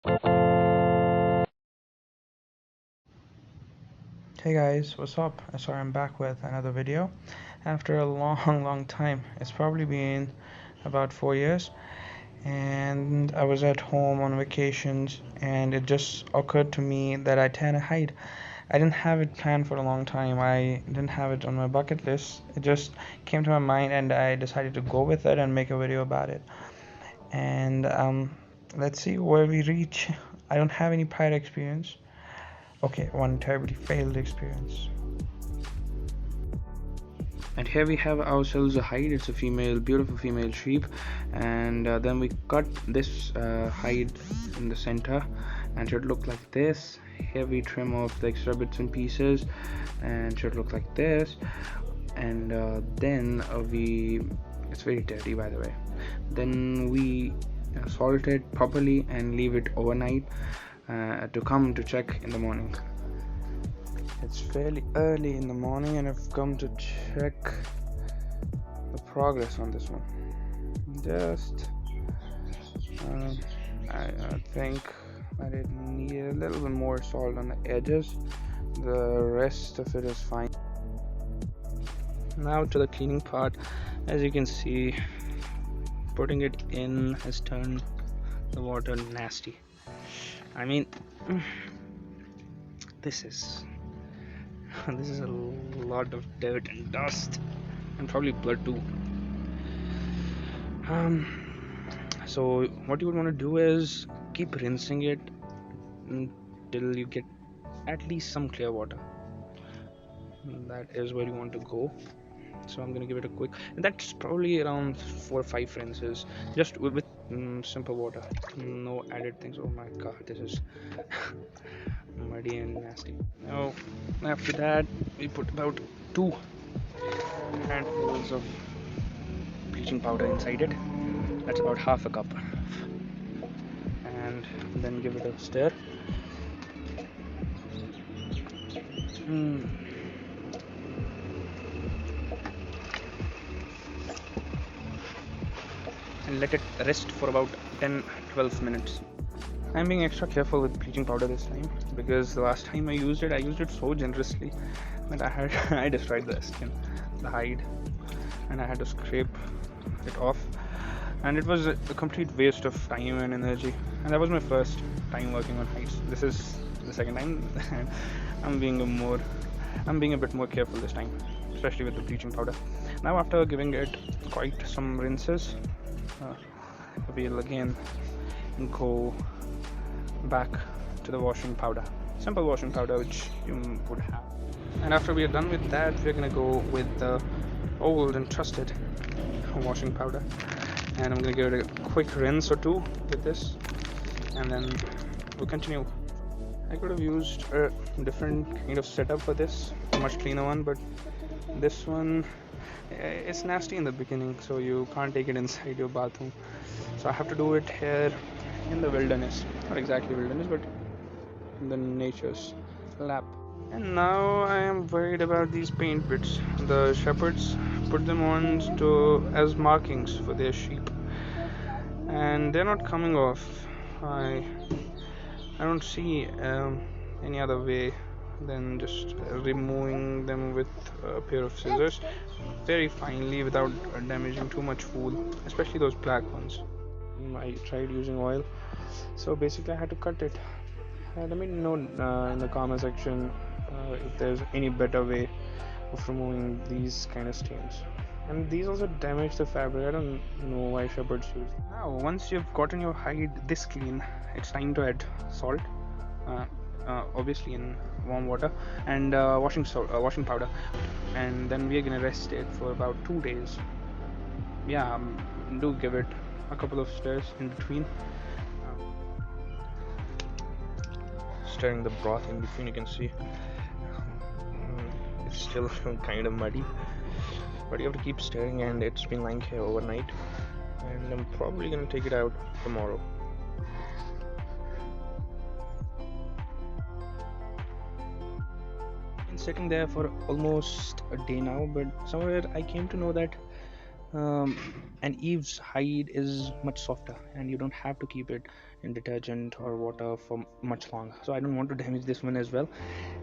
Hey guys, what's up? Sorry, I'm back with another video after a long time. It's probably been about 4 years, and I was at home on vacations, and it just occurred to me that I tend to hide. I didn't have it planned for a long time. I didn't have it on my bucket list. It just came to my mind, and I decided to go with it and make a video about it. And let's see where we reach. I don't have any prior experience. Okay, one terribly failed experience. And here we have ourselves a hide. It's a female, beautiful female sheep, and then we cut this hide in the center, and should look like this. Here we trim off the extra bits and pieces, and should look like this. And then it's very dirty, by the way. Then we salt it properly and leave it overnight to come to check in the morning. It's fairly early in the morning, and I've come to check the progress on this one. Just I think that it needs a little bit more salt on the edges. The rest of it is fine. Now to the cleaning part. As you can see, putting it in has turned the water nasty. I mean, this is a lot of dirt and dust, and probably blood too. So what you would want to do is keep rinsing it until you get at least some clear water. That is where you want to go. So I'm gonna give it a quick, and that's probably around 4 or 5 rinses, just with simple water, no added things. Oh my god, this is muddy and nasty. Now after that, we put about 2 handfuls of bleaching powder inside it. That's about half a cup, and then give it a stir. And let it rest for about 10-12 minutes. I'm being extra careful with bleaching powder this time, because the last time I used it so generously that I destroyed the skin, the hide, and I had to scrape it off, and it was a complete waste of time and energy. And that was my first time working on hides. This is the second time, and I'm being a bit more careful this time, especially with the bleaching powder. Now after giving it quite some rinses, we'll again go back to the washing powder, simple washing powder which you would have. And after we are done with that, we're gonna go with the old and trusted washing powder, and I'm gonna give it a quick rinse or two with this, and then we'll continue. I could have used a different kind of setup for this, a much cleaner one, but this one, it's nasty in the beginning, so you can't take it inside your bathroom. So I have to do it here in the wilderness, not exactly wilderness, but in the nature's lap. And now I am worried about these paint bits. The shepherds put them on as markings for their sheep, and they're not coming off. I don't see any other way than just removing them with a pair of scissors very finely without damaging too much wool, especially those black ones. I tried using oil, so basically I had to cut it. Let me know in the comment section if there's any better way of removing these kind of stains. And these also damage the fabric. I don't know why shepherds use. Now once you've gotten your hide this clean, it's time to add salt, obviously in warm water, and washing powder, and then we are gonna rest it for about 2 days. Yeah, do give it a couple of stirs in between. Stirring the broth in between, you can see it's still kind of muddy, but you have to keep stirring, and it's been lying here overnight, and I'm probably gonna take it out tomorrow. Been sitting there for almost a day now, but somewhere I came to know that and Eve's hide is much softer, and you don't have to keep it in detergent or water for much longer. So I don't want to damage this one as well,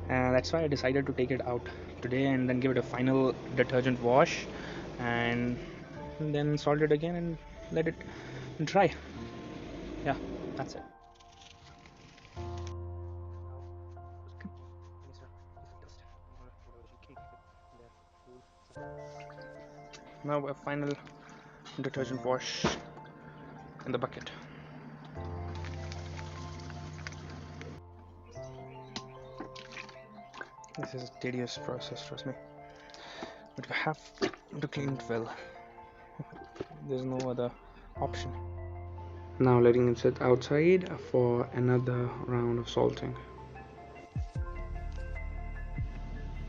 and that's why I decided to take it out today and then give it a final detergent wash, and then salt it again and let it dry. Yeah, that's it. Now a final detergent wash in the bucket. This is a tedious process, trust me, but you have to clean it well. There's no other option. Now letting it sit outside for another round of salting.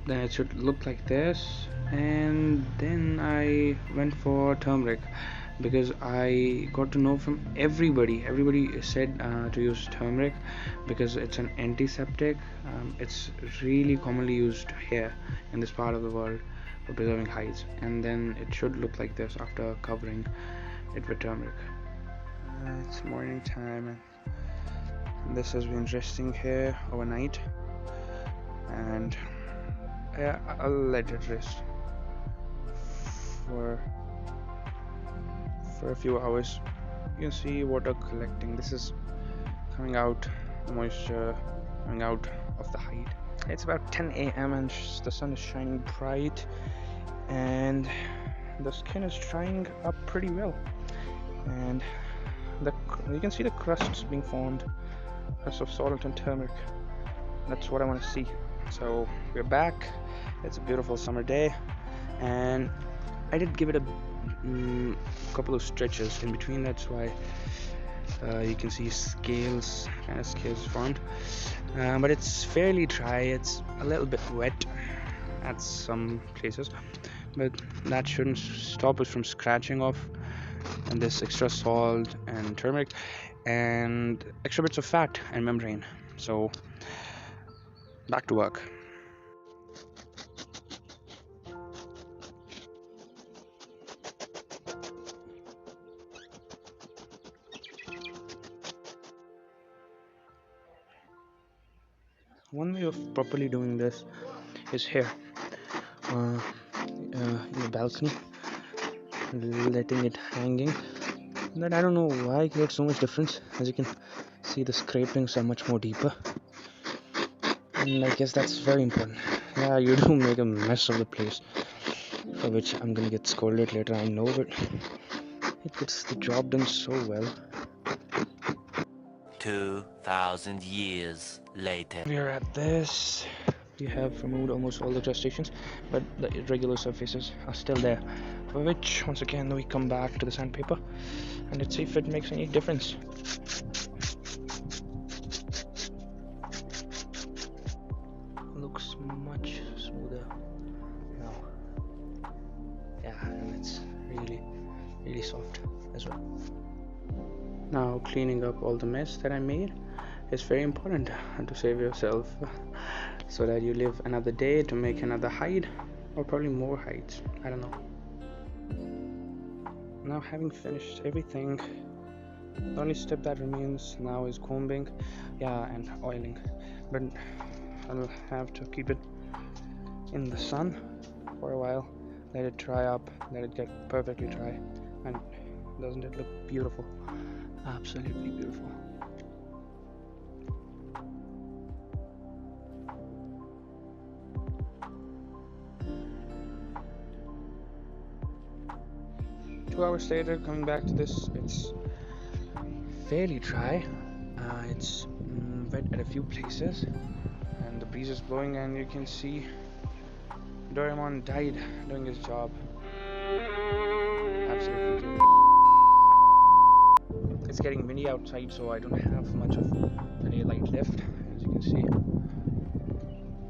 Then it should look like this, and then I went for turmeric because I got to know from everybody said to use turmeric because it's an antiseptic. It's really commonly used here in this part of the world for preserving hides, and then it should look like this after covering it with turmeric. It's morning time, and this has been resting here overnight, and I'll let it rest for a few hours. You can see water collecting. This is coming out, the moisture coming out of the hide. It's about 10 a.m. and the sun is shining bright, and the skin is drying up pretty well, and you can see the crusts being formed, crust of salt and turmeric. That's what I want to see. So we're back. It's a beautiful summer day, and I did give it a couple of stretches in between. That's why you can see scales formed, but it's fairly dry. It's a little bit wet at some places, but that shouldn't stop us from scratching off and this extra salt and turmeric and extra bits of fat and membrane. So back to work. One way of properly doing this is here, in the balcony, letting it hanging. That I don't know why it creates so much difference. As you can see, the scrapings are much more deeper, and I guess that's very important. Yeah, you do make a mess of the place, for which I'm gonna get scolded later, I know, but it gets the job done so well. 2,000 years later. We are at this. We have removed almost all the crustaceans, but the irregular surfaces are still there. For which, once again, we come back to the sandpaper and let's see if it makes any difference. Looks much smoother now. Yeah, and it's really soft as well. Now cleaning up all the mess that I made is very important to save yourself, so that you live another day to make another hide, or probably more hides, I don't know. Now having finished everything, the only step that remains now is combing, and oiling, but I'll have to keep it in the sun for a while, let it dry up, let it get perfectly dry, and doesn't it look beautiful? Absolutely beautiful. Two hours later, coming back to this, it's fairly dry. It's wet at a few places, and the breeze is blowing, and you can see Doraemon died doing his job. Absolutely. It's getting windy outside, so I don't have much of the daylight left, as you can see.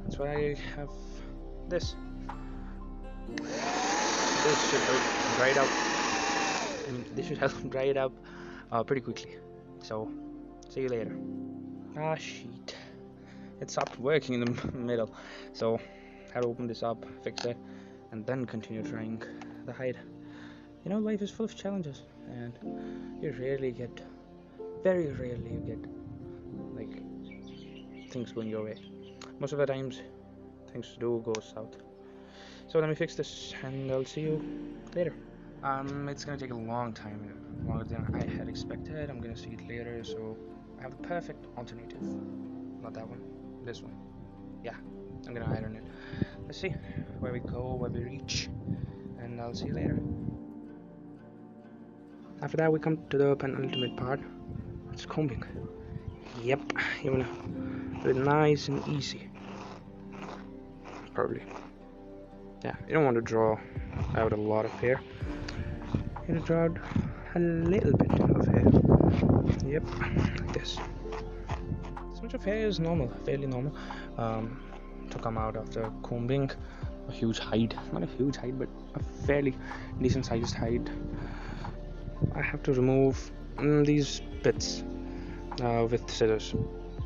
That's why I have this. This should help dry it up. This should help dry it up pretty quickly. So, see you later. Shit. It stopped working in the middle. So, I had to open this up, fix it, and then continue drying the hide. You know, life is full of challenges, and very rarely you get like things going your way. Most of the times things do go south. So let me fix this and I'll see you later. It's gonna take a long time, longer than I had expected. I'm gonna see it later, so I have the perfect alternative. Not that one, this one. Yeah, I'm gonna iron it. Let's see where we go, where we reach, and I'll see you later. After that, we come to the penultimate part. It's combing. Yep, you wanna do it nice and easy. Probably. Yeah, you don't want to draw out a lot of hair. You want to draw out a little bit of hair. Yep, like this. This much of hair is normal, fairly normal. To come out after combing. A huge hide, not a huge hide, but a fairly decent sized hide. I have to remove these bits with scissors.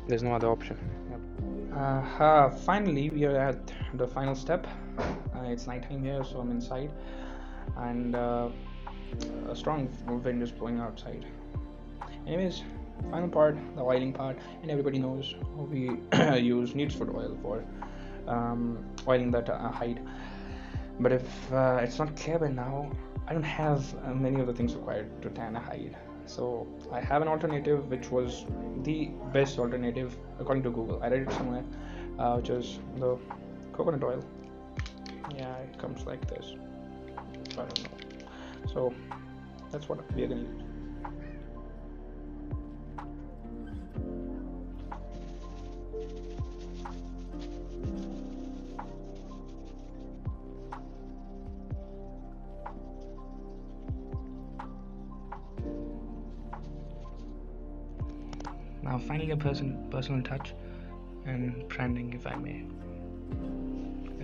There's no other option. Yep. Finally, we are at the final step. It's nighttime here, so I'm inside, and a strong wind is blowing outside. Anyways, final part, the oiling part, and everybody knows we use needlefoot oil for oiling that hide. But if it's not clear by now, I don't have many of the things required to tan a hide. So I have an alternative, which was the best alternative according to Google. I read it somewhere, which is the coconut oil. Yeah, it comes like this. I don't know. So that's what we are gonna use. Now finally a personal touch and branding, if I may.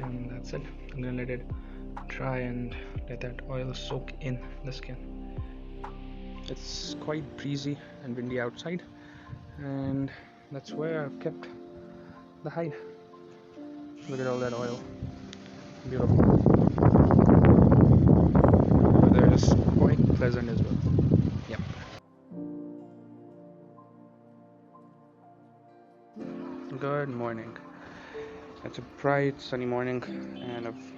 And that's it. I'm gonna let it dry and let that oil soak in the skin. It's quite breezy and windy outside, and that's where I've kept the hide. Look at all that oil. Beautiful. The weather is quite pleasant as well. Yep. Good morning. It's a bright sunny morning, and I've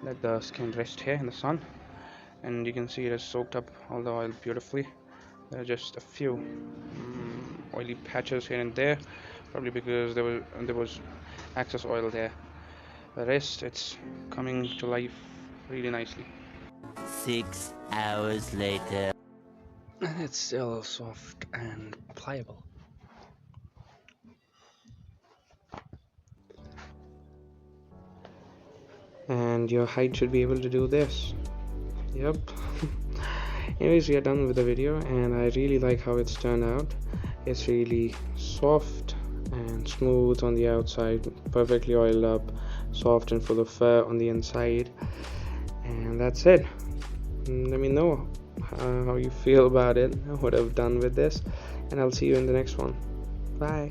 let the skin rest here in the sun, and you can see it has soaked up all the oil beautifully. There are just a few oily patches here and there, probably because there was excess oil there. The rest, it's coming to life really nicely. 6 hours later. And it's still soft and pliable. And your hide should be able to do this. Yep. Anyways, we are done with the video, and I really like how it's turned out. It's really soft and smooth on the outside, perfectly oiled up, soft and full of fur on the inside. And that's it. Let me know how you feel about it, what I've done with this, and I'll see you in the next one. Bye.